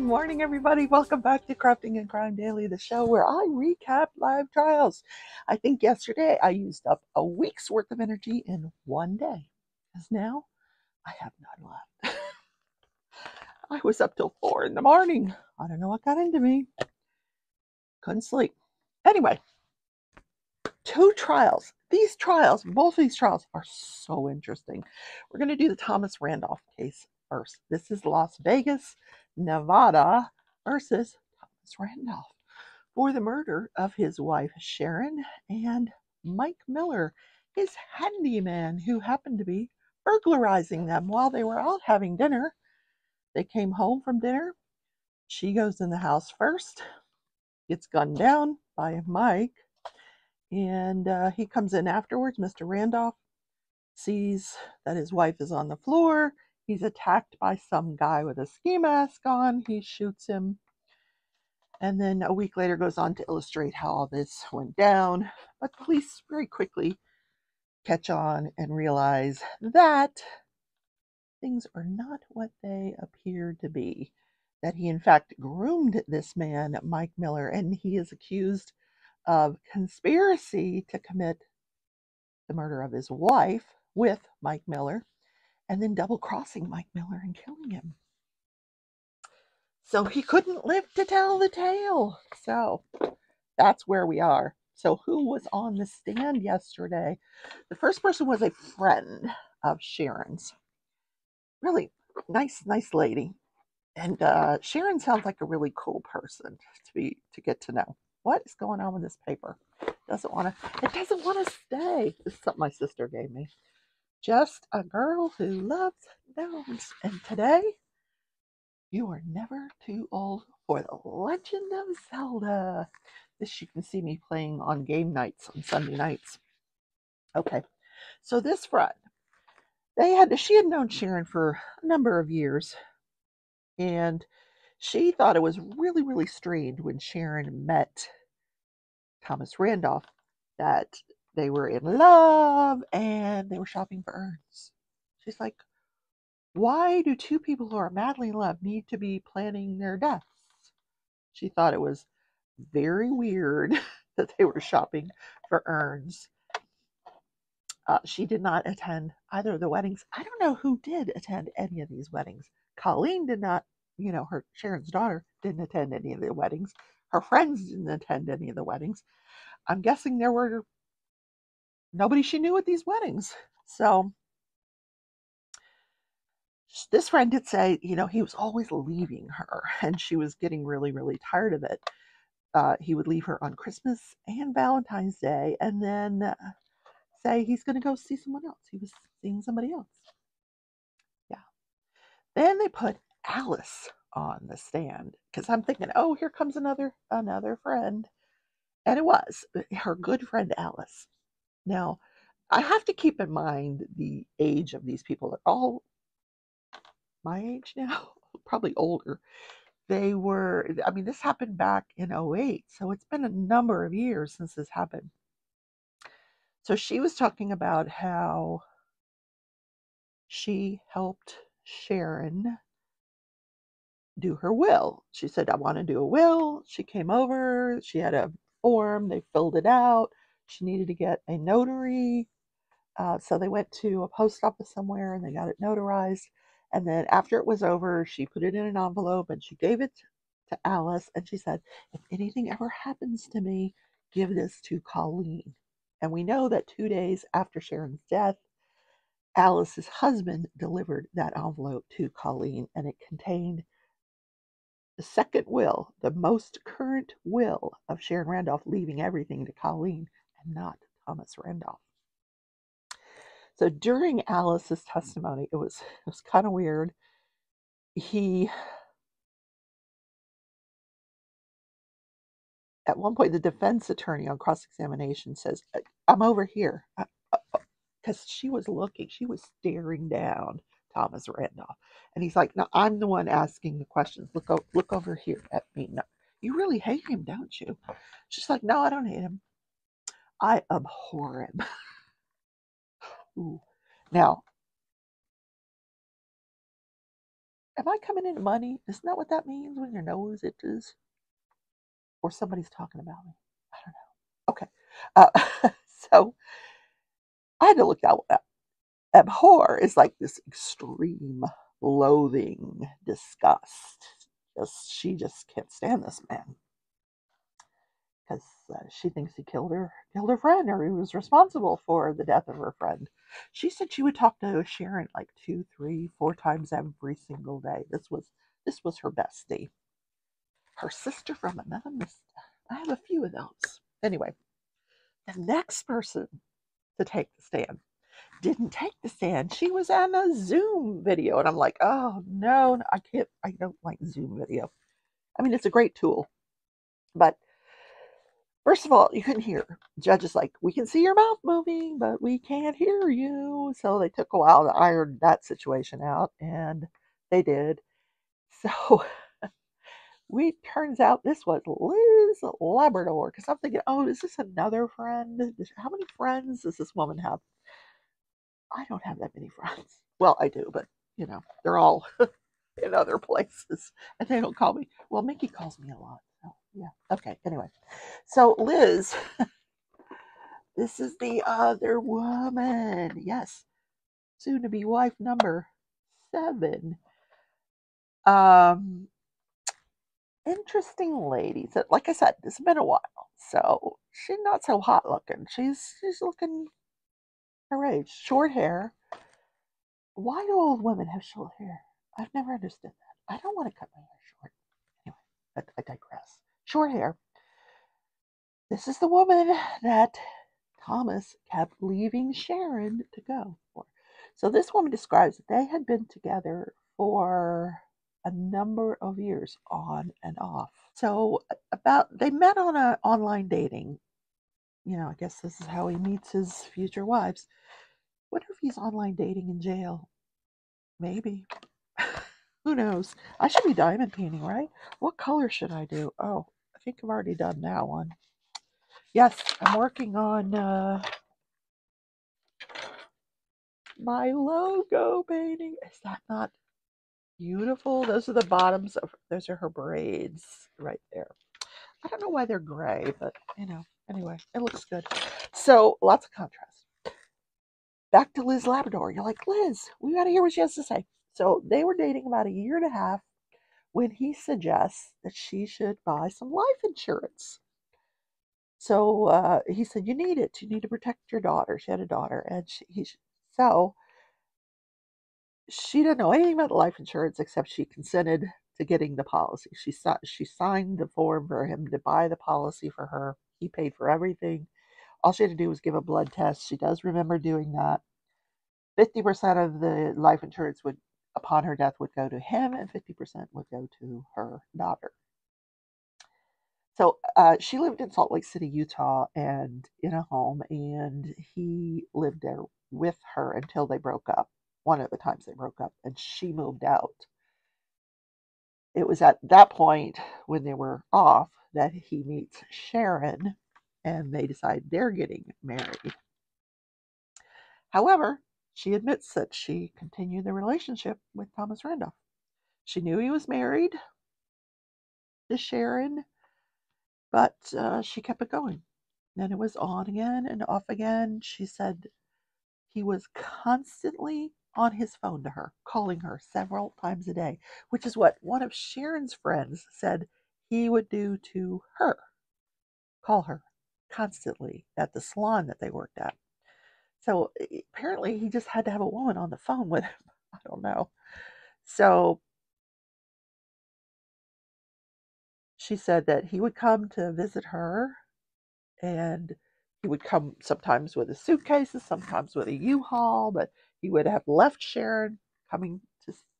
morning, everybody. Welcome back to Crafting and Crime Daily, the show where I recap live trials. I think yesterday I used up a week's worth of energy in one day, because now I have none left. I was up till 4 in the morning. I don't know what got into me. Couldn't sleep. Anyway, two trials. Both these trials are so interesting. We're going to do the Thomas Randolph case first. This is Las Vegas, Nevada versus Thomas Randolph for the murder of his wife Sharon and Mike Miller, his handyman, who happened to be burglarizing them while they were out having dinner. They came home from dinner. She goes in the house first, gets gunned down by Mike, and he comes in afterwards. Mr. Randolph sees that his wife is on the floor. He's attacked by some guy with a ski mask on. He shoots him. And then a week later goes on to illustrate how all this went down. But police very quickly catch on and realize that things are not what they appear to be. That he, in fact, groomed this man, Mike Miller, and he is accused of conspiracy to commit the murder of his wife with Mike Miller, and then double-crossing Mike Miller and killing him. So he couldn't live to tell the tale. So that's where we are. So who was on the stand yesterday? The first person was a friend of Sharon's. Really nice lady. And Sharon sounds like a really cool person to get to know. What is going on with this paper? It doesn't want to stay. This is something my sister gave me. Just a girl who loves gnomes. And today, you are never too old for the Legend of Zelda. This you can see me playing on game nights on Sunday nights. Okay, so this friend, she had known Sharon for a number of years, and she thought it was really, really strange when Sharon met Thomas Randolph that they were in love and they were shopping for urns. She's like, why do two people who are madly in love need to be planning their deaths? She thought it was very weird that they were shopping for urns. She did not attend either of the weddings. I don't know who did attend any of these weddings. Colleen did not, Sharon's daughter didn't attend any of the weddings. Her friends didn't attend any of the weddings. I'm guessing there were nobody she knew at these weddings. So this friend did say, he was always leaving her, and she was getting really, really tired of it. He would leave her on Christmas and Valentine's Day, and then say he's going to go see someone else. He was seeing somebody else. Yeah. Then they put Alice on the stand, because I'm thinking, oh, here comes another friend. And it was her good friend Alice. Now, I have to keep in mind the age of these people. They're all my age now, probably older. This happened back in 2008, so it's been a number of years since this happened. So she was talking about how she helped Sharon do her will. She said, I want to do a will. She came over, she had a form, they filled it out. She needed to get a notary. So they went to a post office somewhere and they got it notarized. And then after it was over, she put it in an envelope and she gave it to Alice. And she said, if anything ever happens to me, give this to Colleen. And we know that 2 days after Sharon's death, Alice's husband delivered that envelope to Colleen, and it contained the second will, the most current will of Sharon Randolph, leaving everything to Colleen and not Thomas Randolph. So during Alice's testimony, it was kind of weird. At one point, the defense attorney on cross-examination says, I'm over here. Because she was staring down Thomas Randolph. And he's like, no, I'm the one asking the questions. Look over here at me. No, you really hate him, don't you? She's like, no, I don't hate him. I abhor him. Ooh. Now, Am I coming into money? Isn't that what that means when your nose itches? Or somebody's talking about me? I don't know. Okay. So I had to look that one up. Abhor is like this extreme loathing, disgust. She just can't stand this man because she thinks he killed her friend, or he was responsible for the death of her friend. She said she would talk to Sharon like 2, 3, 4 times every single day. This was her bestie, her sister from another mister. I have a few of those. Anyway, the next person to take the stand didn't take the stand. She was on a Zoom video, and I'm like, oh no, I can't. I don't like Zoom video. I mean, it's a great tool, but first of all, you couldn't hear. Judge is like, we can see your mouth moving, but we can't hear you. So they took a while to iron that situation out, and they did. So we turns out this was Liz Labrador, because I'm thinking, oh, is this another friend? How many friends does this woman have? I don't have that many friends. Well, I do, but they're all in other places, and they don't call me. Well, Mickey calls me a lot. So yeah. Okay. Anyway, so Liz, this is the other woman. Yes, soon to be wife number 7. Um, Interesting lady. So, like I said, it's been a while, so she's not so hot looking. She's looking her age. Short hair. Why do old women have short hair? I've never understood that. I don't want to cut my hair short. Anyway, I digress. Short hair. This is the woman that Thomas kept leaving Sharon to go for. So this woman describes that they had been together for a number of years on and off. So they met on a online dating. I guess this is how he meets his future wives. Wonder if he's online dating in jail. Maybe. Who knows? I should be diamond painting, right? What color should I do? Oh, I think I've already done that one. Yes, I'm working on my logo painting. Is that not beautiful? Those are the bottoms of, those are her braids right there. I don't know why they're gray, but anyway, it looks good. So lots of contrast. Back to Liz Labrador. You're like, Liz, we got to hear what she has to say. So they were dating about a year and a half when he suggests that she should buy some life insurance. So he said, you need it. You need to protect your daughter. She had a daughter. And so she didn't know anything about the life insurance except she consented to getting the policy. She signed the form for him to buy the policy for her. He paid for everything. All she had to do was give a blood test. She does remember doing that. 50% of the life insurance would, upon her death, would go to him, and 50% would go to her daughter. So she lived in Salt Lake City, Utah, and in a home, and he lived there with her until they broke up. One of the times they broke up, and she moved out. It was at that point when they were off that he meets Sharon, and they decide they're getting married. However, she admits that she continued the relationship with Thomas Randolph. She knew he was married to Sharon, but she kept it going. And it was on again and off again. She said he was constantly on his phone to her, calling her several times a day, which is what one of Sharon's friends said he would do to her. Call her constantly at the salon that they worked at. So apparently he just had to have a woman on the phone with him. I don't know. So she said that he would come to visit her, and he would come sometimes with his suitcases, sometimes with a U-Haul, but he would have left Sharon coming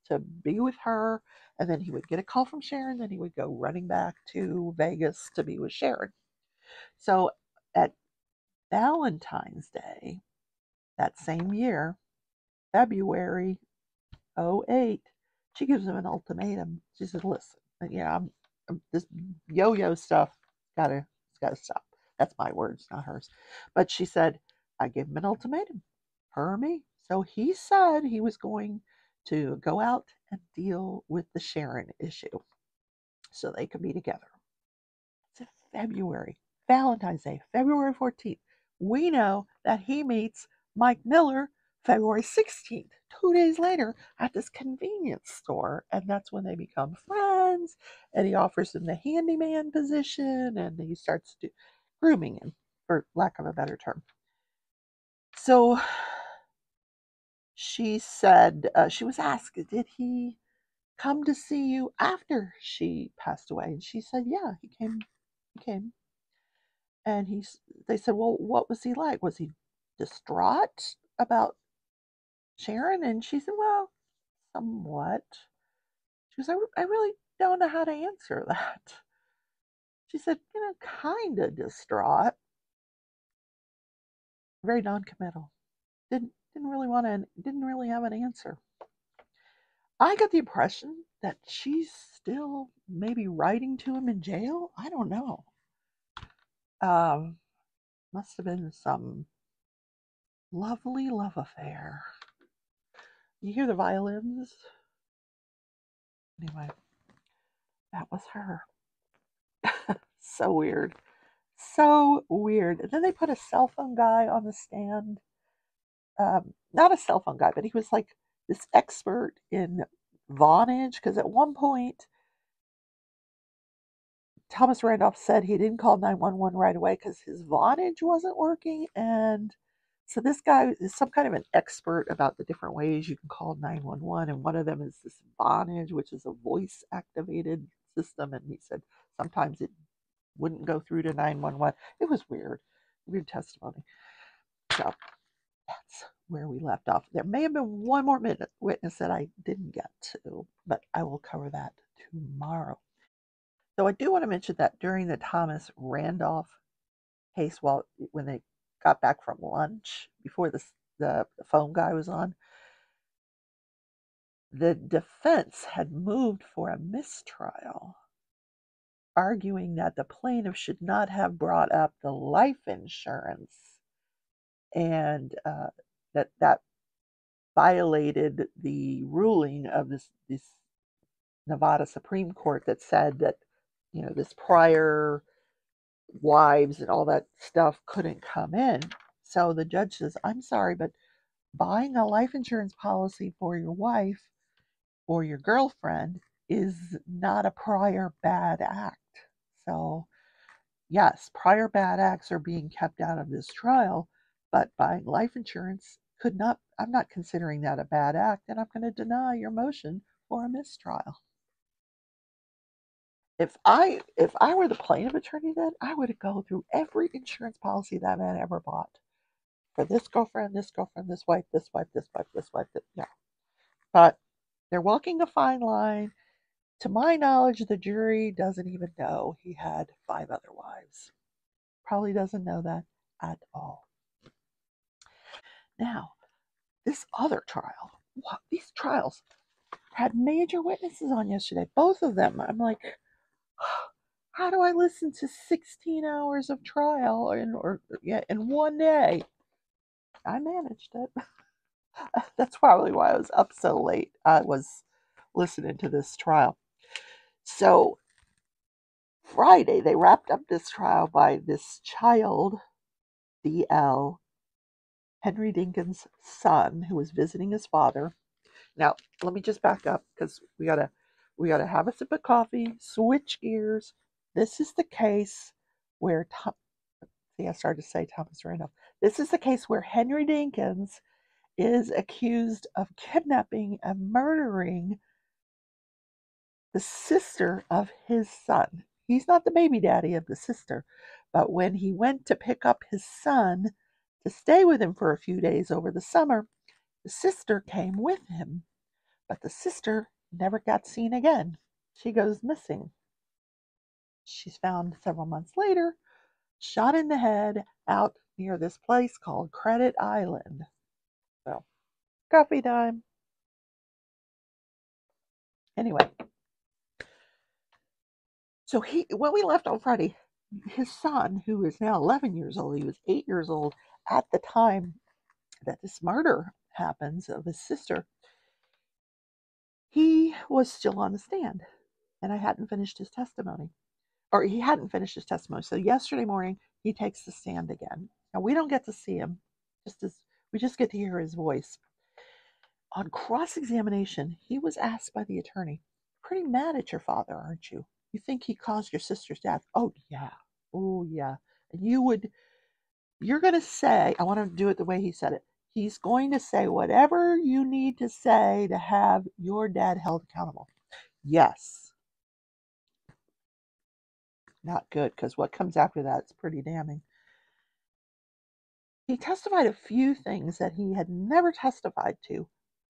to be with her, and then he would get a call from Sharon, then he would go running back to Vegas to be with Sharon. So at Valentine's Day that same year, February 08, she gives him an ultimatum. She said, listen, this yo-yo stuff it's gotta stop. That's my words, not hers. But she said, I gave him an ultimatum, her or me. So he said he was going to go out and deal with the Sharon issue so they could be together. It's February, Valentine's Day, February 14th. We know that he meets Mike Miller February 16th, 2 days later at this convenience store. And that's when they become friends. And he offers him the handyman position and he starts grooming him, for lack of a better term. So she said, she was asked, did he come to see you after she passed away? And she said, yeah, he came. And they said, well, what was he like? Was he distraught about Sharon? And she said, well, somewhat. She goes, I really don't know how to answer that. She said, kind of distraught, very non-committal. Didn't really have an answer. I got the impression that she's still maybe writing to him in jail. I don't know. Must have been some lovely love affair. You hear the violins? Anyway, that was her. So weird. So weird. And then they put a cell phone guy on the stand. Not a cell phone guy, but he was like this expert in vonage. Because at one point, Thomas Randolph said he didn't call 911 right away because his vonage wasn't working. And so this guy is some kind of an expert about the different ways you can call 911. And one of them is this vonage, which is a voice activated system. And he said sometimes it wouldn't go through to 911. It was weird testimony. So that's where we left off. There may have been one more witness that I didn't get to, but I will cover that tomorrow. So I do want to mention that during the Thomas Randolph case, when they got back from lunch, before the phone guy was on, the defense had moved for a mistrial, arguing that the plaintiff should not have brought up the life insurance and that violated the ruling of this Nevada Supreme Court that said that this prior wives and all that stuff couldn't come in. So the judge says, I'm sorry, but buying a life insurance policy for your wife or your girlfriend is not a prior bad act. So yes, prior bad acts are being kept out of this trial, but buying life insurance I'm not considering that a bad act, and I'm going to deny your motion for a mistrial. If I were the plaintiff attorney, then I would go through every insurance policy that man ever bought for this girlfriend, this wife, this wife, this wife, this wife. Yeah, but they're walking a fine line. To my knowledge, the jury doesn't even know he had 5 other wives. Probably doesn't know that at all. Now, this other trial, these trials had major witnesses on yesterday, both of them. I'm like, how do I listen to 16 hours of trial in one day? I managed it. That's probably why I was up so late. I was listening to this trial. So Friday, they wrapped up this trial by this child, DL, Henry Denkins' son, who was visiting his father. Now, let me just back up because we gotta have a sip of coffee, switch gears. This is the case where I started to say Thomas Randolph. This is the case where Henry Denkins is accused of kidnapping and murdering the sister of his son. He's not the baby daddy of the sister, but when he went to pick up his son to stay with him for a few days over the summer, the sister came with him, but the sister never got seen again. She goes missing. She's found several months later, shot in the head out near this place called Credit Island. So, coffee time. Anyway, so when we left on Friday, his son, who is now 11 years old, he was 8 years old at the time that this murder happens of his sister, he was still on the stand, and I hadn't finished his testimony, or he hadn't finished his testimony. So yesterday morning, he takes the stand again. Now, we don't get to see him, we just get to hear his voice. On cross-examination, he was asked by the attorney, "Pretty mad at your father, aren't you? You think he caused your sister's death?" "Oh, yeah. Oh, yeah." And you're going to say, I want to do it the way he said it. He's going to say whatever you need to say to have your dad held accountable. Yes. Not good, because what comes after that is pretty damning. He testified a few things that he had never testified to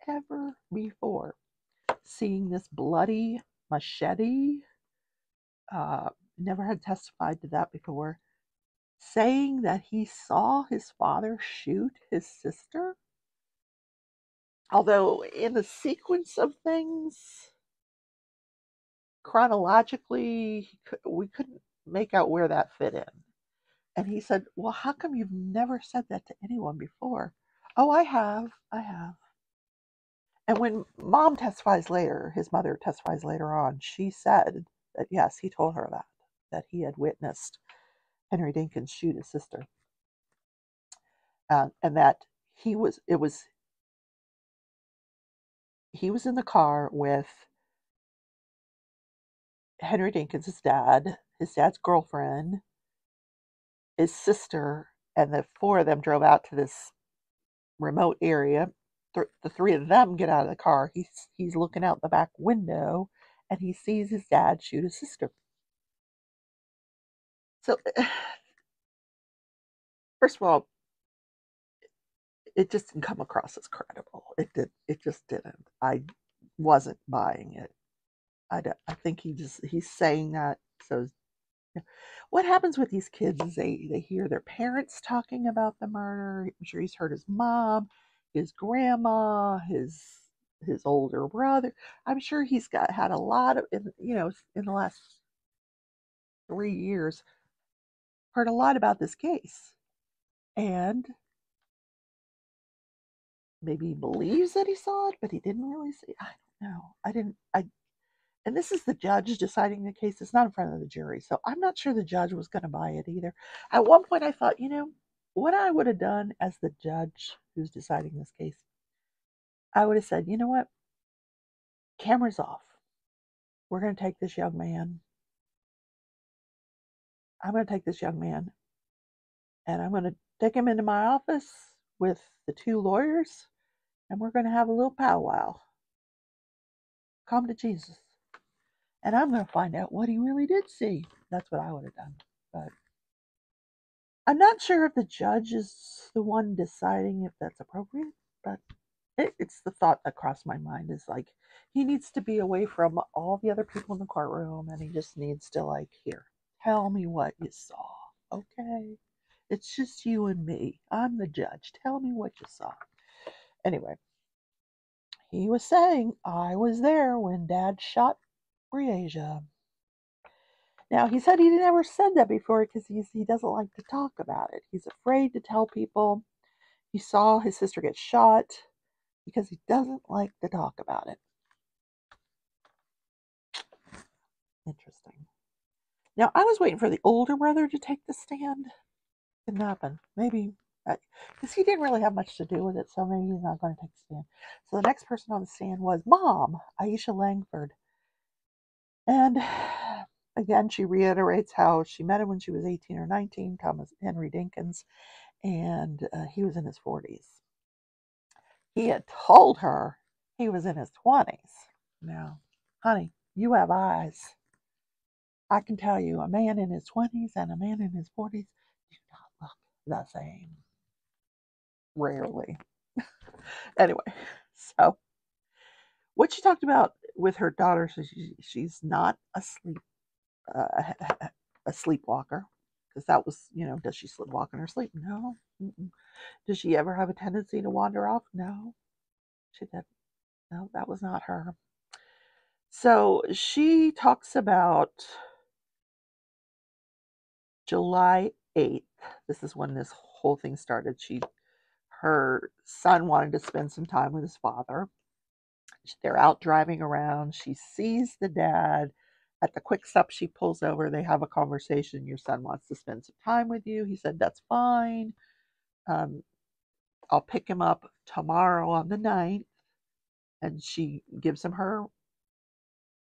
ever before. Seeing this bloody machete, never had testified to that before. Saying that he saw his father shoot his sister. Although in the sequence of things, chronologically, we couldn't make out where that fit in. And he said, "Well, how come you've never said that to anyone before?" "Oh, I have. And when mom testifies later, his mother testifies later on, she said that yes, he told her that he had witnessed Henry Denkins shoot his sister, and that he was in the car with Henry Denkins, his dad's girlfriend, his sister, and the four of them drove out to this remote area. The three of them get out of the car. He's looking out the back window, and he sees his dad shoot his sister. So, first of all, it just didn't come across as credible. It just didn't. I wasn't buying it. I think he's saying that. So what happens with these kids is they hear their parents talking about the murder. I'm sure he's heard his mom, his grandma, his older brother. I'm sure he's had a lot of, in the last 3 years, heard a lot about this case. And maybe he believes that he saw it, but he didn't really see it. I don't know. And this is the judge deciding the case. It's not in front of the jury. So I'm not sure the judge was going to buy it either. At one point I thought, what I would have done as the judge who's deciding this case, I would have said, you know what? Cameras off. We're going to take this young man. I'm going to take this young man and I'm going to take him into my office with the two lawyers and we're going to have a little powwow. Come to Jesus. And I'm going to find out what he really did see. That's what I would have done. But I'm not sure if the judge is the one deciding if that's appropriate, but it's the thought that crossed my mind is like, he needs to be away from all the other people in the courtroom and he just needs to here, tell me what you saw, okay? It's just you and me. I'm the judge. Tell me what you saw. Anyway, he was saying, I was there when Dad shot Briasia. Now, he said he never said that before because he doesn't like to talk about it. He's afraid to tell people he saw his sister get shot because he doesn't like to talk about it. Interesting. Now, I was waiting for the older brother to take the stand. Didn't happen. Maybe, because he didn't really have much to do with it, so maybe he's not going to take the stand. So the next person on the stand was Mom, Aisha Langford. And again, she reiterates how she met him when she was 18 or 19, Thomas Henry Denkins, and he was in his 40s. He had told her he was in his 20s. Now, honey, you have eyes. I can tell you, a man in his 20s and a man in his 40s do not look the same. Rarely. Anyway, so what she talked about with her daughter, so she's not a sleepwalker, because that was, does she sleepwalk in her sleep? No. Mm-mm. Does she ever have a tendency to wander off? No, she didn't. No, that was not her. So she talks about July 8th. This is when this whole thing started. Her son wanted to spend some time with his father. They're out driving around. She sees the dad. At the quick stop, she pulls over. They have a conversation. Your son wants to spend some time with you. He said, that's fine. Um, I'll pick him up tomorrow on the 9th. And she gives him her,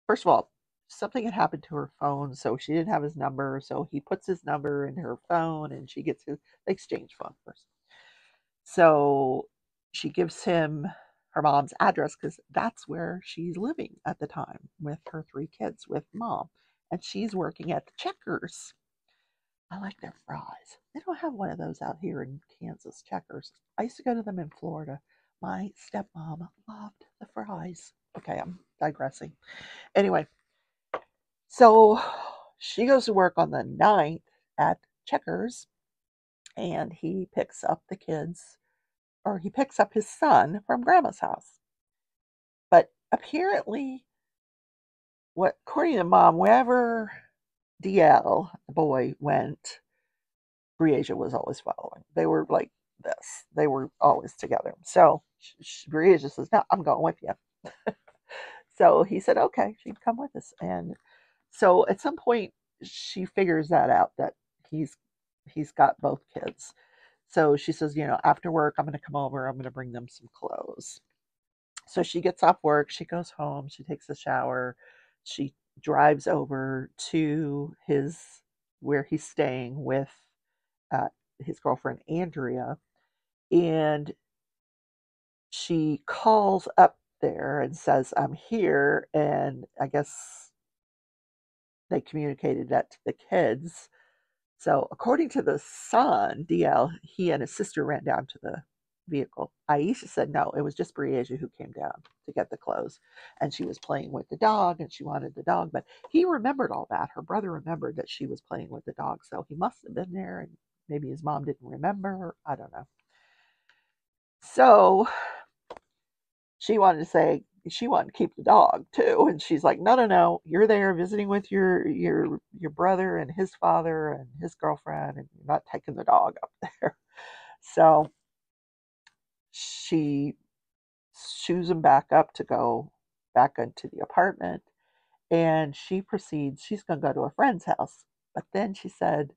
first of all, something had happened to her phone, so she didn't have his number. So he puts his number in her phone and she gets his, they exchange phone first. So she gives him her mom's address because that's where she's living at the time with her 3 kids with mom. And she's working at the Checkers. I like their fries. They don't have one of those out here in Kansas, Checkers. I used to go to them in Florida. My stepmom loved the fries. Okay, I'm digressing. Anyway, so she goes to work on the 9th at Checkers, and he picks up the kids, or he picks up his son from grandma's house. But apparently, according to mom, wherever DL, the boy, went, Briasia was always following. They were like this. They were always together. So Briasia says, no, I'm going with you. So he said, okay, she'd come with us. And so at some point, she figures that out, that he's got both kids. So she says, after work, I'm going to come over. I'm going to bring them some clothes. So she gets off work. She goes home. She takes a shower. She drives over to where he's staying with his girlfriend, Andrea. And she calls up there and says, I'm here. And I guess they communicated that to the kids. So according to the son, DL, he and his sister ran down to the vehicle. Aisha said no, it was just Briasia who came down to get the clothes. And she was playing with the dog and she wanted the dog. But he remembered all that. Her brother remembered that she was playing with the dog. So he must have been there, and maybe his mom didn't remember. I don't know. So she wanted to keep the dog too. And she's like, no, you're there visiting with your brother and his father and his girlfriend, and you're not taking the dog up there. So she shoos him back up to go back into the apartment, and she proceeds, she's going to go to a friend's house. But then she said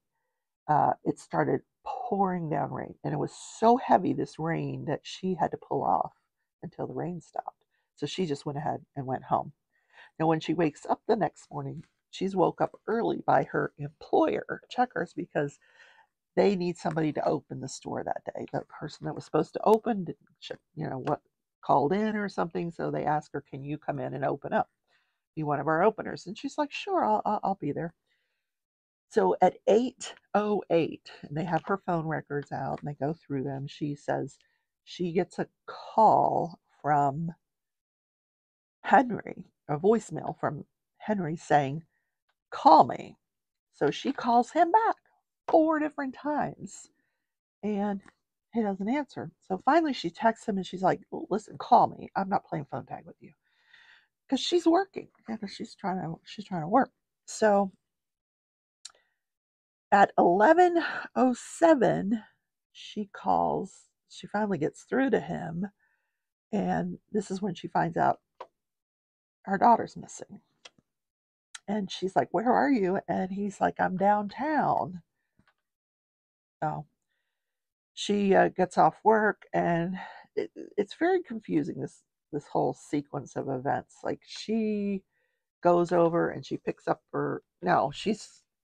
it started pouring down rain, and it was so heavy, this rain, that she had to pull off until the rain stopped. So she just went ahead and went home. Now, when she wakes up the next morning, she's woke up early by her employer, Checkers, because they need somebody to open the store that day. The person that was supposed to open didn't, called in or something. So they asked her, can you come in and open up? Be one of our openers. And she's like, sure, I'll be there. So at 8:08, and they have her phone records out and they go through them, she says she gets a call from Henry, a voicemail from Henry saying, call me. So she calls him back 4 different times and he doesn't answer. So finally she texts him and she's like, listen, call me. I'm not playing phone tag with you. Because she's working. Yeah, she's trying to work. So at 11:07, she finally gets through to him, and this is when she finds out her daughter's missing. And she's like, where are you? And he's like, I'm downtown. So she gets off work, and it's very confusing, this whole sequence of events. Like, she goes over and she picks up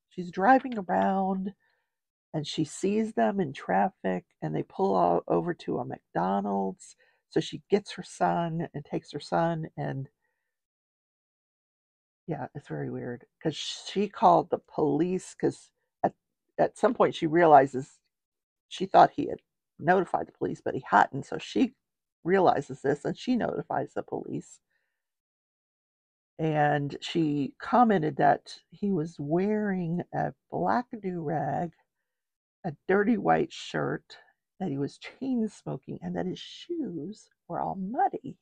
she's driving around, and she sees them in traffic, and they pull over to a McDonald's. So she gets her son and takes her son, and yeah, it's very weird because she called the police because at some point she realizes, she thought he had notified the police, but he hadn't. So she realizes this and she notifies the police. And she commented that he was wearing a black do-rag, a dirty white shirt, that he was chain smoking, and that his shoes were all muddy.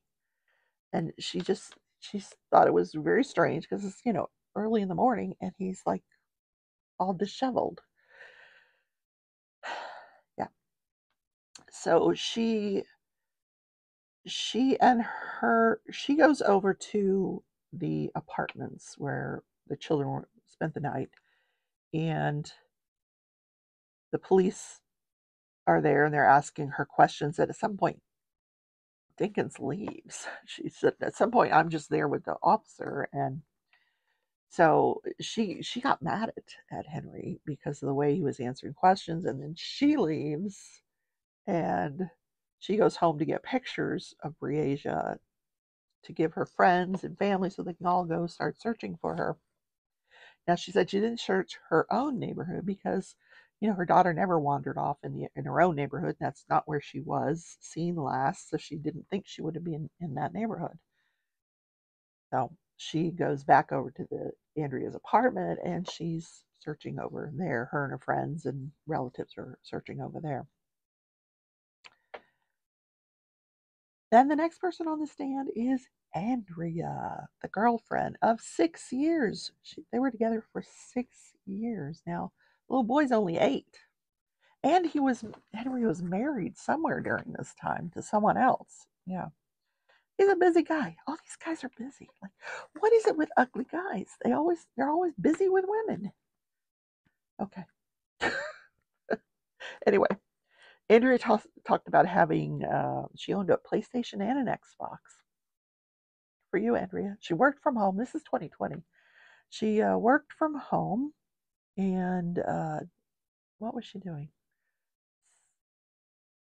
And she thought it was very strange because it's, early in the morning and he's like all disheveled. Yeah. So she she goes over to the apartments where the children spent the night, and the police are there and they're asking her questions. And at some point, Denkins leaves. She said, at some point, I'm just there with the officer. And so she got mad at Henry because of the way he was answering questions. And then she leaves and she goes home to get pictures of Briasia to give her friends and family so they can all go start searching for her. Now, she said she didn't search her own neighborhood because, her daughter never wandered off in her own neighborhood. That's not where she was seen last, so she didn't think she would have been in that neighborhood. So she goes back over to Andrea's apartment and she's searching over there. Her and her friends and relatives are searching over there. Then the next person on the stand is Andrea, the girlfriend of 6 years. They were together for 6 years. Now, the little boy's only 8. And Henry was married somewhere during this time to someone else. Yeah. He's a busy guy. All these guys are busy. Like, what is it with ugly guys? They're always busy with women. Okay. Anyway, Andrea talked about having, she owned a PlayStation and an Xbox. For you, Andrea. She worked from home. This is 2020. She worked from home, and what was she doing?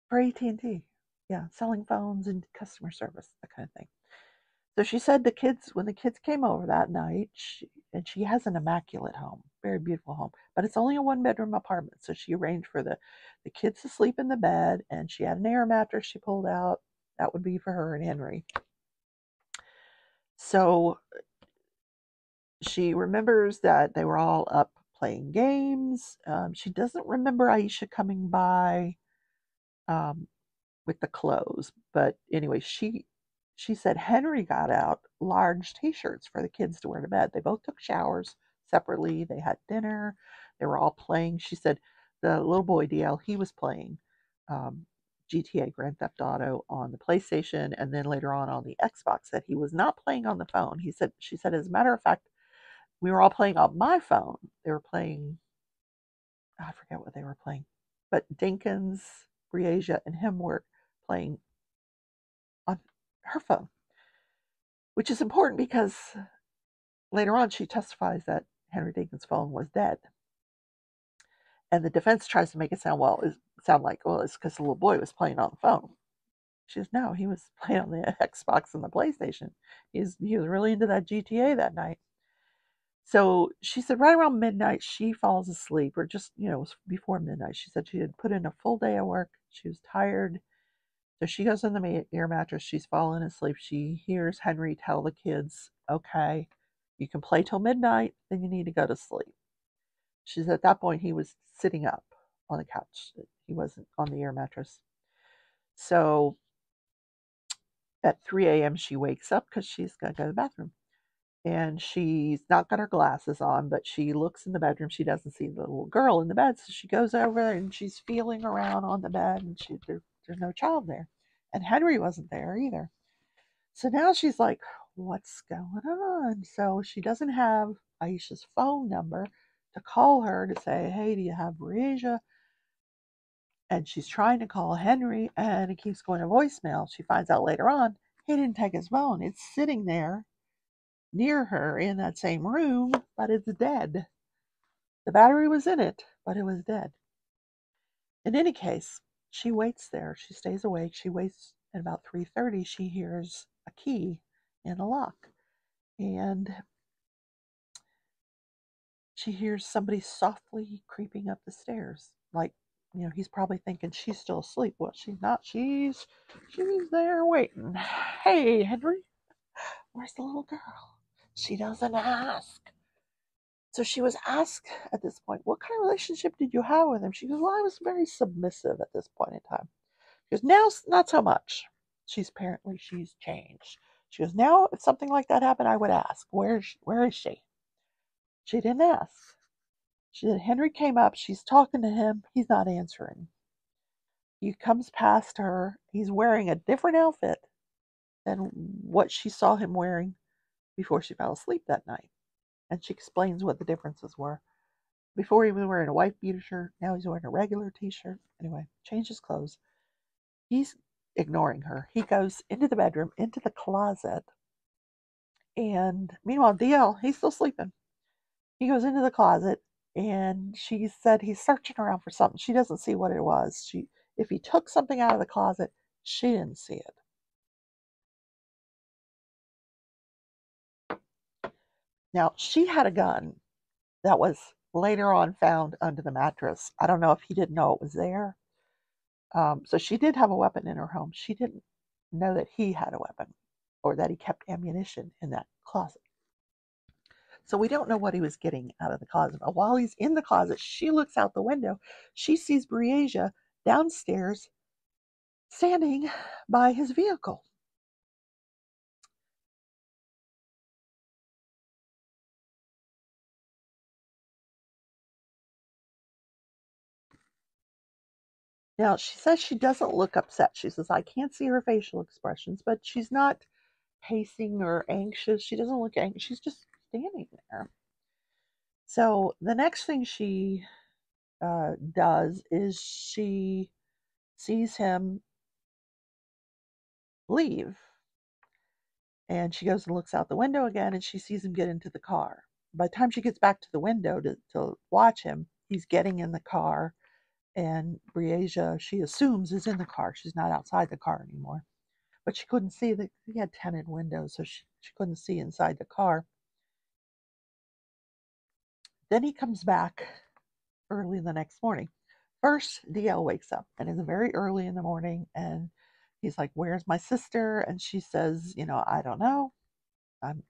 For AT&T. Yeah, selling phones and customer service, that kind of thing. So she said when the kids came over that night, she has an immaculate home, very beautiful home, but it's only a 1-bedroom apartment. So she arranged for the kids to sleep in the bed, and she had an air mattress she pulled out. That would be for her and Henry. So she remembers that they were all up playing games. She doesn't remember Aisha coming by with the clothes, but anyway, she said Henry got out large T-shirts for the kids to wear to bed. They both took showers separately. They had dinner. They were all playing. She said the little boy DL, he was playing GTA, Grand Theft Auto, on the PlayStation, and then later on the Xbox. That he was not playing on the phone. She said, as a matter of fact, we were all playing on my phone. They were playing, I forget what they were playing, but Denkins, Briasia, and him were playing on her phone, which is important because later on she testifies that Henry Denkins' phone was dead. And the defense tries to make it sound like, it's because the little boy was playing on the phone. She says, no, he was playing on the Xbox and the PlayStation. He was really into that GTA that night. So she said right around midnight, she falls asleep, or just, it was before midnight. She said she had put in a full day of work. She was tired. So she goes in the air mattress. She's fallen asleep. She hears Henry tell the kids, okay, you can play till midnight, then you need to go to sleep. She said at that point he was sitting up on the couch. He wasn't on the air mattress. So at 3 a.m. she wakes up because she's got to go to the bathroom. And she's not got her glasses on, but she looks in the bedroom. She doesn't see the little girl in the bed. So she goes over and she's feeling around on the bed, and there's no child there. And Henry wasn't there either. So now she's like, what's going on? So she doesn't have Aisha's phone number to call her to say, hey, do you have Briasia? And she's trying to call Henry, and it keeps going to voicemail. She finds out later on he didn't take his phone. It's sitting there near her in that same room, but it's dead. The battery was in it, but it was dead. In any case, she waits there. She stays awake. She waits. At about 3:30, she hears a key in a lock, and she hears somebody softly creeping up the stairs. Like, he's probably thinking she's still asleep. Well, she's not. She's there waiting. Hey, Henry, where's the little girl? She doesn't ask. So she was asked at this point, what kind of relationship did you have with him? She goes, well, I was very submissive at this point in time. She goes, now, not so much. She's changed. She goes, now, if something like that happened, I would ask, where is she? She didn't ask. She said, Henry came up. She's talking to him. He's not answering. He comes past her. He's wearing a different outfit than what she saw him wearing before she fell asleep that night. And she explains what the differences were. Before he was wearing a white beater shirt, now he's wearing a regular t-shirt. Anyway, changed his clothes. He's ignoring her. He goes into the bedroom, into the closet, and meanwhile, DL, he's still sleeping. He goes into the closet, and she said he's searching around for something. She doesn't see what it was. If he took something out of the closet, she didn't see it. Now, she had a gun that was later on found under the mattress. I don't know if he didn't know it was there. So she did have a weapon in her home. She didn't know that he had a weapon or that he kept ammunition in that closet. So we don't know what he was getting out of the closet. But while he's in the closet, she looks out the window. She sees Briasia downstairs standing by his vehicle. Now, she says she doesn't look upset. She says, I can't see her facial expressions, but she's not pacing or anxious. She doesn't look anxious. She's just standing there. So the next thing she does is she sees him leave. And she goes and looks out the window again, and she sees him get into the car. By the time she gets back to the window to watch him, he's getting in the car, and Briasia, she assumes, is in the car. She's not outside the car anymore. But she couldn't see he had tinted windows, so she couldn't see inside the car. Then he comes back early the next morning. First, DL wakes up, and it's very early in the morning, and he's like, where's my sister? And she says, I don't know. I'm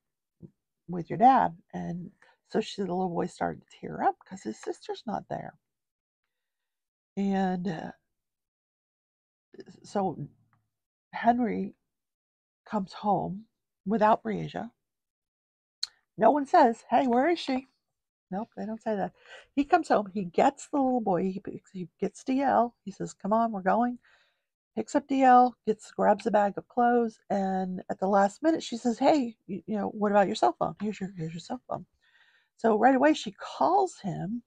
with your dad. And so the little boy started to tear up because his sister's not there. And so Henry comes home without Briasia. No one says, hey, where is she? Nope, they don't say that. He comes home, he gets the little boy, he gets DL. He says, come on, we're going. Picks up DL, grabs a bag of clothes, and at the last minute she says, hey, what about your cell phone? Here's your cell phone. So right away she calls him,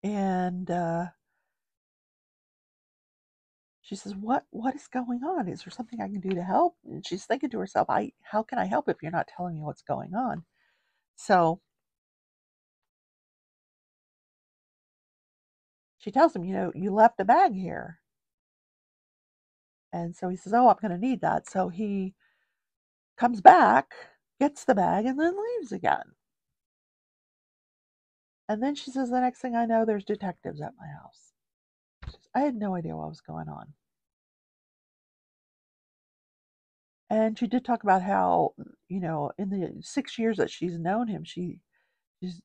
and she says, what is going on? Is there something I can do to help? And she's thinking to herself, how can I help if you're not telling me what's going on? So she tells him, you left a bag here. And so he says, oh, I'm going to need that. So he comes back, gets the bag, and then leaves again. And then she says, the next thing I know, there's detectives at my house. I had no idea what was going on. And she did talk about how, in the 6 years that she's known him, he's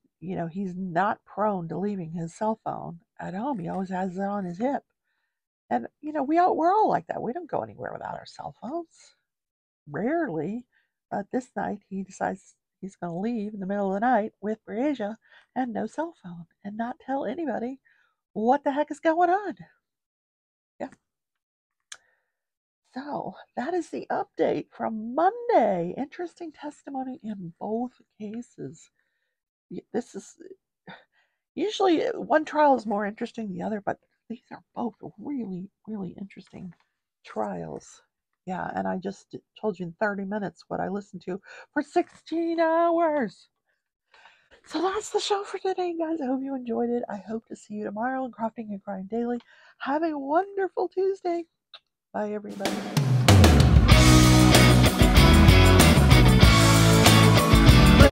not prone to leaving his cell phone at home. He always has it on his hip. And, we're all like that. We don't go anywhere without our cell phones. Rarely. But this night, he decides he's going to leave in the middle of the night with Briasia and no cell phone and not tell anybody what the heck is going on. Yeah. So that is the update from Monday. Interesting testimony in both cases. This is usually one trial is more interesting than the other, but these are both really, really interesting trials. Yeah, and I just told you in 30 minutes what I listened to for 16 hours. So that's the show for today, guys. I hope you enjoyed it. I hope to see you tomorrow in Crafting and Crying Daily. Have a wonderful Tuesday. Bye, everybody.